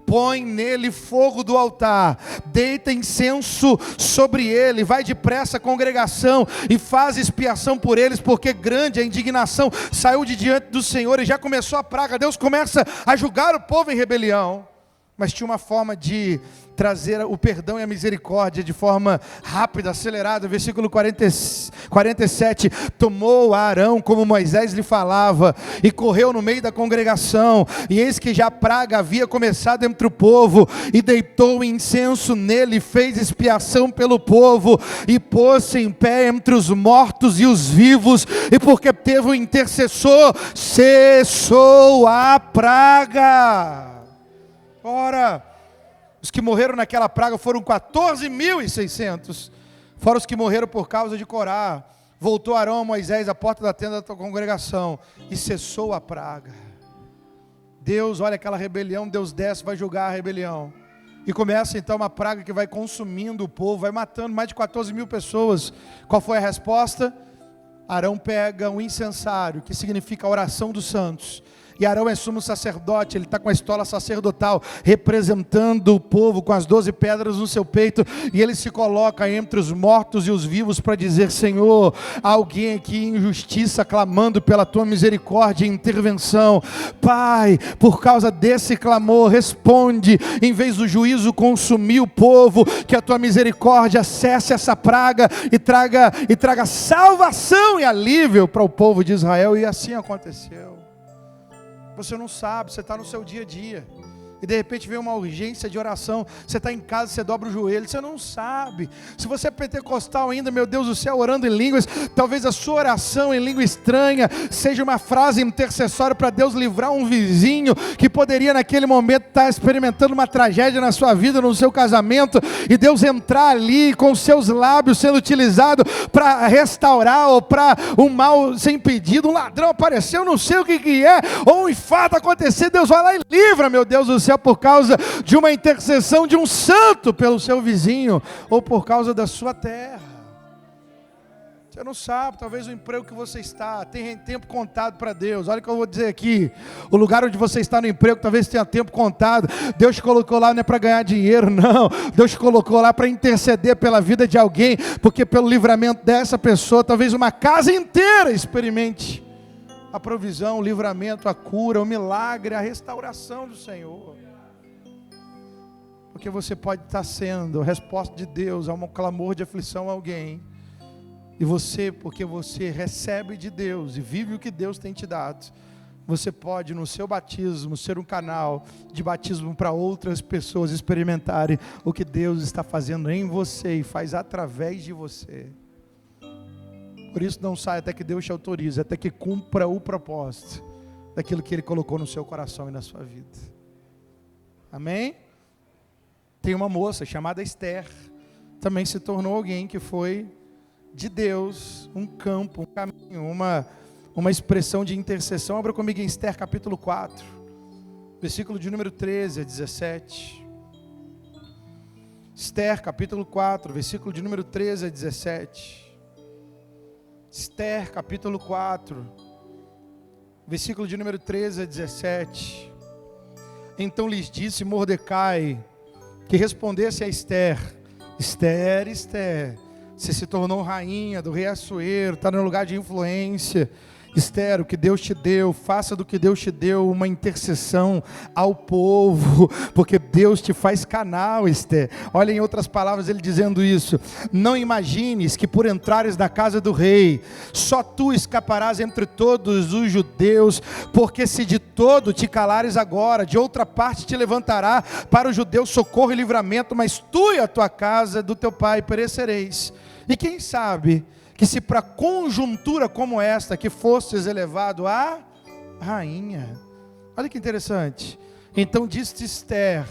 põe nele fogo do altar, deita incenso sobre ele, vai depressa à congregação e faz expiação por eles, porque grande a indignação saiu de diante do Senhor e já começou a praga. Deus começa a julgar o povo em rebelião, mas tinha uma forma de trazer o perdão e a misericórdia de forma rápida, acelerada. Versículo 47, tomou Arão como Moisés lhe falava, e correu no meio da congregação, e eis que já a praga havia começado entre o povo, e deitou incenso nele, fez expiação pelo povo, e pôs-se em pé entre os mortos e os vivos, e porque teve um intercessor, cessou a praga. Ora, os que morreram naquela praga foram 14.600, fora os que morreram por causa de Corá. Voltou Arão a Moisés à porta da tenda da congregação, e cessou a praga. Deus, olha aquela rebelião, Deus desce, vai julgar a rebelião, e começa então uma praga que vai consumindo o povo, vai matando mais de 14.000 pessoas. Qual foi a resposta? Arão pega um incensário, que significa a oração dos santos, e Arão é sumo sacerdote, ele está com a estola sacerdotal, representando o povo com as 12 pedras no seu peito, e ele se coloca entre os mortos e os vivos para dizer, Senhor, há alguém aqui em justiça, clamando pela tua misericórdia e intervenção. Pai, por causa desse clamor, responde, em vez do juízo consumir o povo, que a tua misericórdia cesse essa praga, e traga salvação e alívio para o povo de Israel. E assim aconteceu. Você não sabe, você está no seu dia a dia, e de repente vem uma urgência de oração, você está em casa, você dobra o joelho, você não sabe. Se você é pentecostal ainda, meu Deus do céu, orando em línguas, talvez a sua oração em língua estranha seja uma frase intercessória para Deus livrar um vizinho, que poderia naquele momento estar experimentando uma tragédia na sua vida, no seu casamento, e Deus entrar ali com os seus lábios sendo utilizado para restaurar, ou para um mal ser impedido, um ladrão apareceu, não sei o que é, ou um infarto acontecer, Deus vai lá e livra, meu Deus do céu, por causa de uma intercessão de um santo pelo seu vizinho, ou por causa da sua terra. Você não sabe, talvez o emprego que você está, tem tempo contado para Deus. Olha o que eu vou dizer aqui, o lugar onde você está no emprego, talvez tenha tempo contado. Deus te colocou lá não é para ganhar dinheiro, não. Deus te colocou lá para interceder pela vida de alguém, porque pelo livramento dessa pessoa, talvez uma casa inteira experimente a provisão, o livramento, a cura, o milagre, a restauração do Senhor. Porque você pode estar sendo a resposta de Deus a um clamor de aflição a alguém, e você, porque você recebe de Deus e vive o que Deus tem te dado, você pode no seu batismo ser um canal de batismo para outras pessoas experimentarem o que Deus está fazendo em você e faz através de você. Por isso não sai até que Deus te autorize, até que cumpra o propósito daquilo que Ele colocou no seu coração e na sua vida. Amém? Tem uma moça chamada Esther, também se tornou alguém que foi de Deus, um campo, um caminho, uma expressão de intercessão. Abra comigo em Esther capítulo 4, versículo de número 13 a 17. Esther capítulo 4, versículo de número 13 a 17. Esther capítulo 4, versículo de número 13 a 17. Então lhes disse Mordecai que respondesse a Esther: Esther, Esther, você se tornou rainha do rei Assuero, está no lugar de influência. Esther, o que Deus te deu, faça do que Deus te deu uma intercessão ao povo, porque Deus te faz canal, Esther. Olha, em outras palavras, ele dizendo isso: não imagines que por entrares na casa do rei, só tu escaparás entre todos os judeus, porque se de todo te calares agora, de outra parte te levantará para os judeus socorro e livramento, mas tu e a tua casa do teu pai perecereis. E quem sabe que se para conjuntura como esta, que fostes elevado a rainha. Olha que interessante. Então disse Ester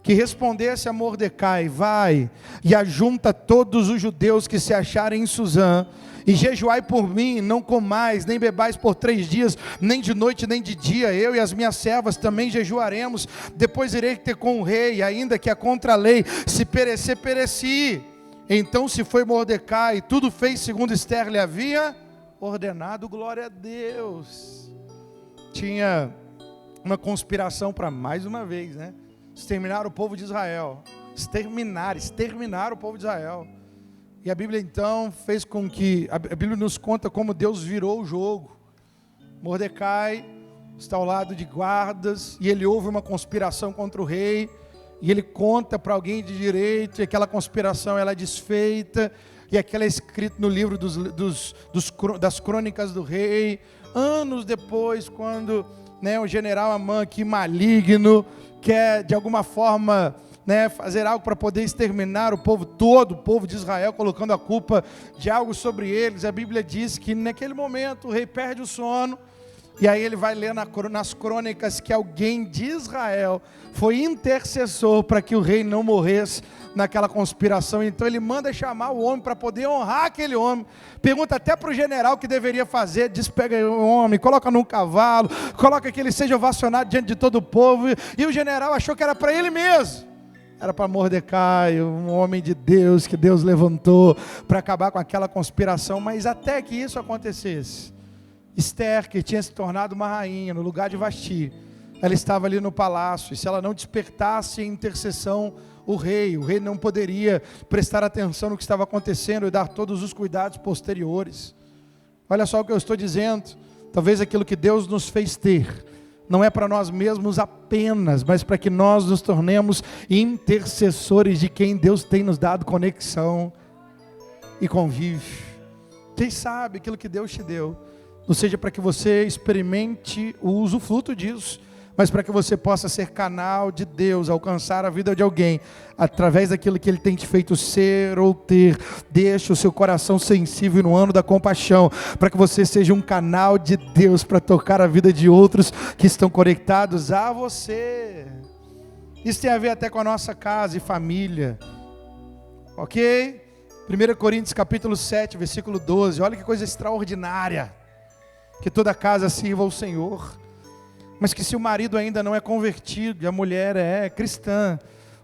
que respondesse a Mordecai: vai e ajunta todos os judeus que se acharem em Suzã, e jejuai por mim, não comais, nem bebais por 3 dias, nem de noite, nem de dia. Eu e as minhas servas também jejuaremos. Depois irei ter com o rei, ainda que a contra-lei, se perecer, pereci. Então se foi Mordecai, e tudo fez segundo Ester lhe havia ordenado. Glória a Deus. Tinha uma conspiração para, mais uma vez, exterminar o povo de Israel. Exterminar o povo de Israel. E a Bíblia então fez com que, a Bíblia nos conta como Deus virou o jogo. Mordecai está ao lado de guardas, e ele ouve uma conspiração contra o rei, e ele conta para alguém de direito, e aquela conspiração ela é desfeita, e aquela é escrita no livro das crônicas do rei. Anos depois, quando o general Amã, que maligno, quer de alguma forma fazer algo para poder exterminar o povo todo, o povo de Israel, colocando a culpa de algo sobre eles, a Bíblia diz que naquele momento o rei perde o sono, e aí ele vai ler nas crônicas que alguém de Israel foi intercessor para que o rei não morresse naquela conspiração. Então ele manda chamar o homem para poder honrar aquele homem. Pergunta até para o general o que deveria fazer. Diz: pega o homem, coloca num cavalo, coloca que ele seja ovacionado diante de todo o povo. E o general achou que era para ele mesmo. Era para Mordecai, um homem de Deus, que Deus levantou para acabar com aquela conspiração. Mas até que isso acontecesse, Ester, que tinha se tornado uma rainha no lugar de Vasti, ela estava ali no palácio, e se ela não despertasse em intercessão o rei não poderia prestar atenção no que estava acontecendo e dar todos os cuidados posteriores. Olha só o que eu estou dizendo. Talvez aquilo que Deus nos fez ter não é para nós mesmos apenas, mas para que nós nos tornemos intercessores de quem Deus tem nos dado conexão e convívio. Quem sabe aquilo que Deus te deu não seja para que você experimente o usufruto disso, mas para que você possa ser canal de Deus, alcançar a vida de alguém, através daquilo que Ele tem te feito ser ou ter. Deixe o seu coração sensível no ano da compaixão, para que você seja um canal de Deus, para tocar a vida de outros que estão conectados a você. Isso tem a ver até com a nossa casa e família, ok? 1 Coríntios capítulo 7, versículo 12, olha que coisa extraordinária: que toda casa sirva ao Senhor, mas que se o marido ainda não é convertido e a mulher é cristã,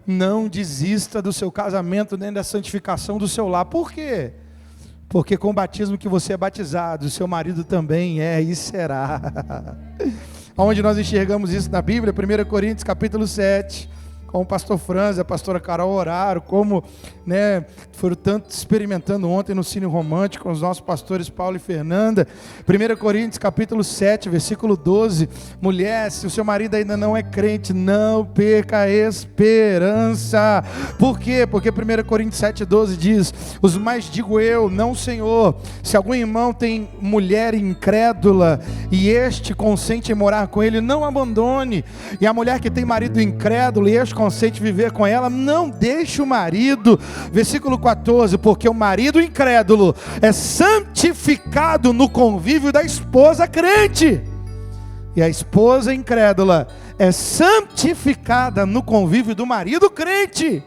não desista do seu casamento nem da santificação do seu lar. Por quê? Porque com o batismo que você é batizado, o seu marido também é e será. Onde nós enxergamos isso na Bíblia? 1 Coríntios capítulo 7, como o pastor Franz e a pastora Carol oraram, como foram tanto experimentando ontem no Cine Romântico com os nossos pastores Paulo e Fernanda. 1 Coríntios capítulo 7, versículo 12, mulher, se o seu marido ainda não é crente, não perca a esperança. Por quê? Porque 1 Coríntios 7, 12 diz: os mais digo eu, não o Senhor, se algum irmão tem mulher incrédula, e este consente em morar com ele, não abandone. E a mulher que tem marido incrédulo, e este consente viver com ela, não deixe o marido. Versículo 14, porque o marido incrédulo é santificado no convívio da esposa crente, e a esposa incrédula é santificada no convívio do marido crente.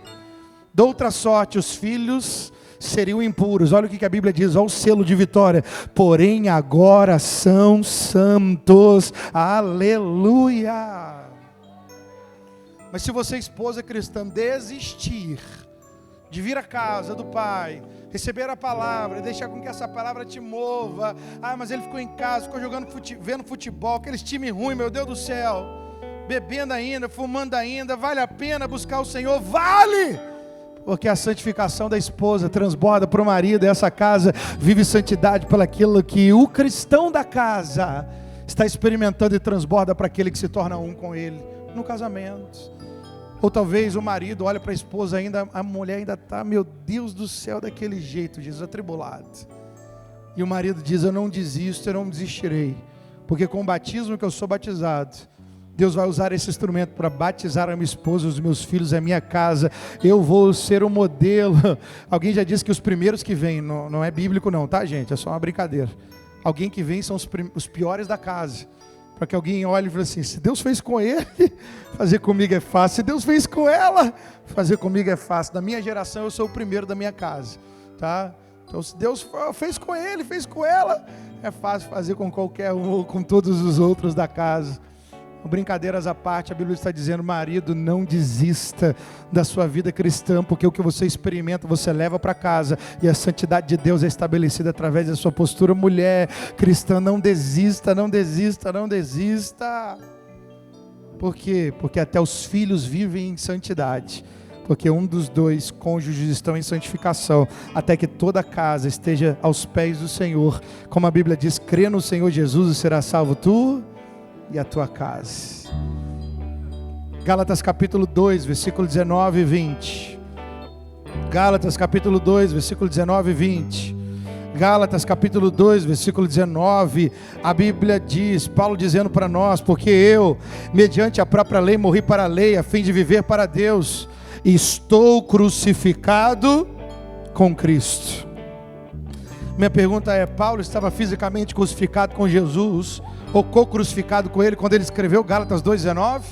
De outra sorte, os filhos seriam impuros. Olha o que a Bíblia diz, olha o selo de vitória: porém agora são santos. Aleluia. Mas se você, esposa cristã, desistir de vir à casa do pai, receber a palavra, deixar com que essa palavra te mova, mas ele ficou em casa, ficou vendo futebol, aqueles times ruins, meu Deus do céu, bebendo ainda, fumando ainda, vale a pena buscar o Senhor? Vale! Porque a santificação da esposa transborda para o marido, e essa casa vive santidade pelaquilo que o cristão da casa está experimentando, e transborda para aquele que se torna um com ele no casamento. Ou talvez o marido olha para a esposa ainda, a mulher ainda está, meu Deus do céu, daquele jeito, Jesus, atribulado. E o marido diz: eu não desisto, eu não desistirei, porque com o batismo que eu sou batizado, Deus vai usar esse instrumento para batizar a minha esposa, os meus filhos, a minha casa. Eu vou ser um modelo. Alguém já disse que os primeiros que vêm, não é bíblico não, tá, gente? É só uma brincadeira. Alguém que vem são os piores da casa, para que alguém olhe e fale assim: se Deus fez com ele, fazer comigo é fácil. Se Deus fez com ela, fazer comigo é fácil. Da minha geração eu sou o primeiro da minha casa, tá? Então se Deus fez com ele, fez com ela, é fácil fazer com qualquer um ou com todos os outros da casa. Brincadeiras à parte, a Bíblia está dizendo: marido, não desista da sua vida cristã, porque o que você experimenta, você leva para casa, e a santidade de Deus é estabelecida através da sua postura. Mulher cristã, não desista, não desista, não desista. Por quê? Porque até os filhos vivem em santidade, porque um dos dois cônjuges estão em santificação, até que toda a casa esteja aos pés do Senhor. Como a Bíblia diz: crê no Senhor Jesus e será salvo tu e a tua casa. Gálatas capítulo 2, versículo 19 e 20. Gálatas capítulo 2, versículo 19 e 20. Gálatas capítulo 2, versículo 19. A Bíblia diz, Paulo dizendo para nós: porque eu, mediante a própria lei, morri para a lei, a fim de viver para Deus. Estou crucificado com Cristo. Minha pergunta é: Paulo estava fisicamente crucificado com Jesus, ou co-crucificado com ele, quando ele escreveu Gálatas 2,19?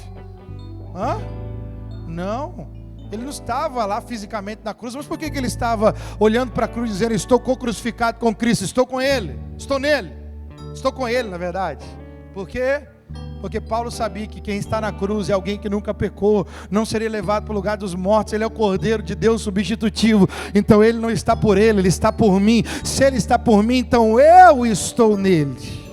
Não, ele não estava lá fisicamente na cruz. Mas por que ele estava olhando para a cruz dizendo: estou co-crucificado com Cristo, estou com ele, estou nele, estou com ele, na verdade? Por quê? Porque Paulo sabia que quem está na cruz é alguém que nunca pecou, não seria levado para o lugar dos mortos. Ele é o Cordeiro de Deus substitutivo. Então ele não está por ele está por mim. Se ele está por mim, então eu estou nele.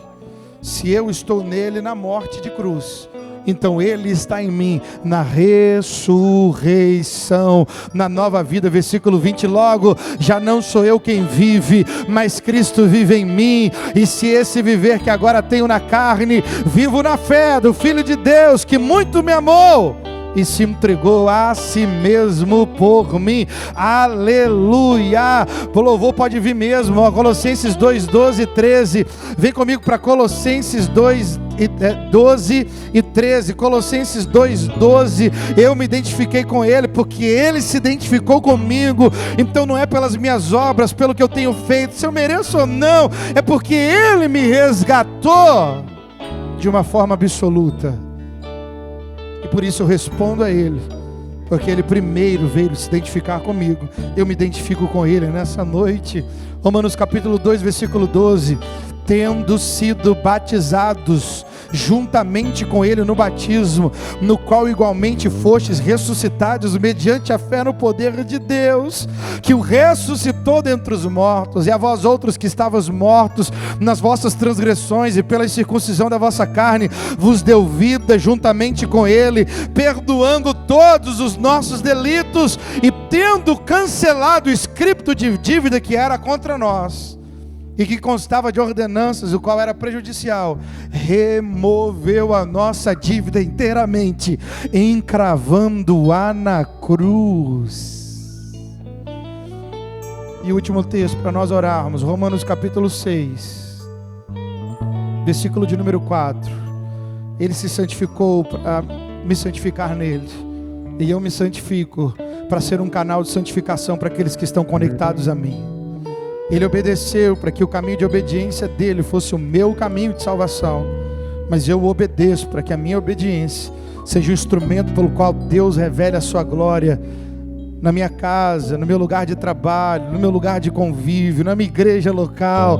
Se eu estou nele na morte de cruz, então ele está em mim na ressurreição, na nova vida. Versículo 20: logo, já não sou eu quem vive, mas Cristo vive em mim. E se esse viver que agora tenho na carne, vivo na fé do Filho de Deus, que muito me amou e se entregou a si mesmo por mim. Aleluia! O louvor pode vir mesmo, ó. Colossenses 2, 12 e 13. Vem comigo para Colossenses 2, 12 e 13. Colossenses 2, 12. Eu me identifiquei com ele, porque ele se identificou comigo. Então não é pelas minhas obras, pelo que eu tenho feito, se eu mereço ou não, é porque ele me resgatou de uma forma absoluta. E por isso eu respondo a ele, porque ele primeiro veio se identificar comigo. Eu me identifico com ele nessa noite. Romanos capítulo 2, versículo 12. Tendo sido batizados juntamente com ele no batismo, no qual igualmente fostes ressuscitados mediante a fé no poder de Deus, que o ressuscitou dentre os mortos. E a vós outros que estavas mortos nas vossas transgressões e pela circuncisão da vossa carne, vos deu vida juntamente com ele, perdoando todos os nossos delitos e tendo cancelado o escrito de dívida que era contra nós e que constava de ordenanças, o qual era prejudicial, removeu a nossa dívida inteiramente, encravando-a na cruz. E o último texto para nós orarmos, Romanos capítulo 6, versículo de número 4. Ele se santificou para me santificar nele, e eu me santifico para ser um canal de santificação para aqueles que estão conectados a mim. Ele obedeceu para que o caminho de obediência dele fosse o meu caminho de salvação, mas eu obedeço para que a minha obediência seja um instrumento pelo qual Deus revele a sua glória na minha casa, no meu lugar de trabalho, no meu lugar de convívio, na minha igreja local,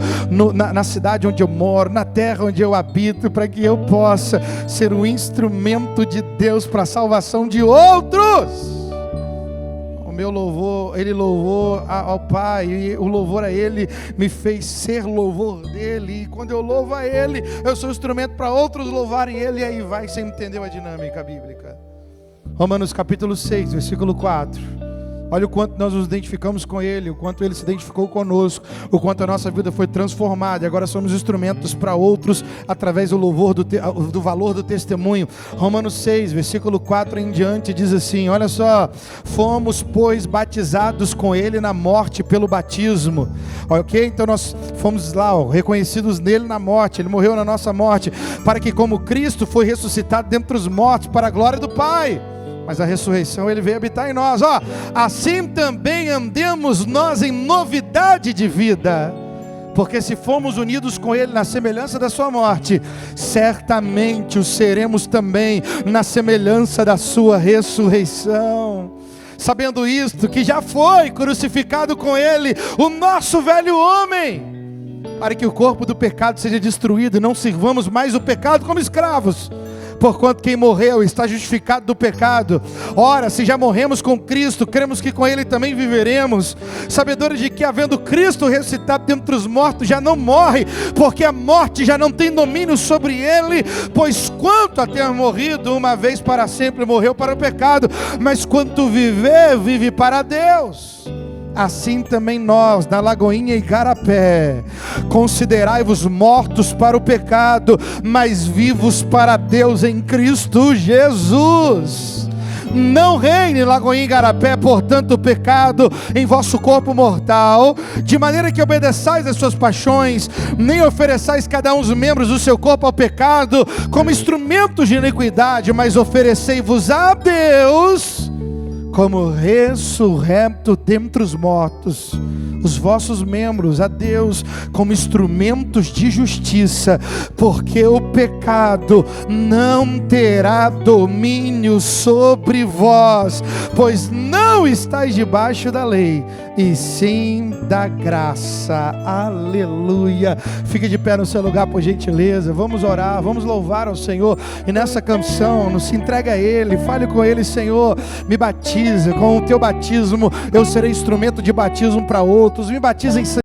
na cidade onde eu moro, na terra onde eu habito, para que eu possa ser um instrumento de Deus para a salvação de outros. O meu louvor, ele louvou ao Pai, e o louvor a Ele me fez ser louvor dEle, e quando eu louvo a Ele, eu sou instrumento para outros louvarem Ele, e aí vai, você entendeu a dinâmica bíblica. Romanos capítulo 6, versículo 4. Olha o quanto nós nos identificamos com Ele, o quanto Ele se identificou conosco, o quanto a nossa vida foi transformada, e agora somos instrumentos para outros, através do louvor, do valor do testemunho. Romanos 6, versículo 4 em diante, diz assim, olha só: fomos, pois, batizados com Ele na morte pelo batismo, ok? Então nós fomos lá, reconhecidos nele na morte, Ele morreu na nossa morte, para que como Cristo foi ressuscitado dentre os mortos, para a glória do Pai, mas a ressurreição Ele veio habitar em nós, assim também andemos nós em novidade de vida, porque se fomos unidos com Ele na semelhança da sua morte, certamente o seremos também na semelhança da sua ressurreição. Sabendo isto, que já foi crucificado com Ele o nosso velho homem, para que o corpo do pecado seja destruído, e não sirvamos mais o pecado como escravos. Porquanto quem morreu está justificado do pecado. Ora, se já morremos com Cristo, cremos que com Ele também viveremos, sabedores de que, havendo Cristo ressuscitado dentre os mortos, já não morre, porque a morte já não tem domínio sobre Ele. Pois quanto a ter morrido uma vez para sempre, morreu para o pecado, mas quanto viver, vive para Deus. Assim também nós, na Lagoinha e Igarapé, considerai-vos mortos para o pecado, mas vivos para Deus em Cristo Jesus. Não reine em Lagoinha e Igarapé, portanto, o pecado em vosso corpo mortal, de maneira que obedeçais às suas paixões, nem ofereçais cada um os membros do seu corpo ao pecado, como instrumentos de iniquidade, mas oferecei-vos a Deus como ressurreto dentre os mortos, os vossos membros a Deus como instrumentos de justiça, porque o pecado não terá domínio sobre vós, pois não estáis debaixo da lei, e sim da graça. Aleluia. Fique de pé no seu lugar, por gentileza. Vamos orar, vamos louvar ao Senhor, e nessa canção nos entrega a Ele, fale com Ele: Senhor, me batiza com o teu batismo, eu serei instrumento de batismo para outros, me batiza em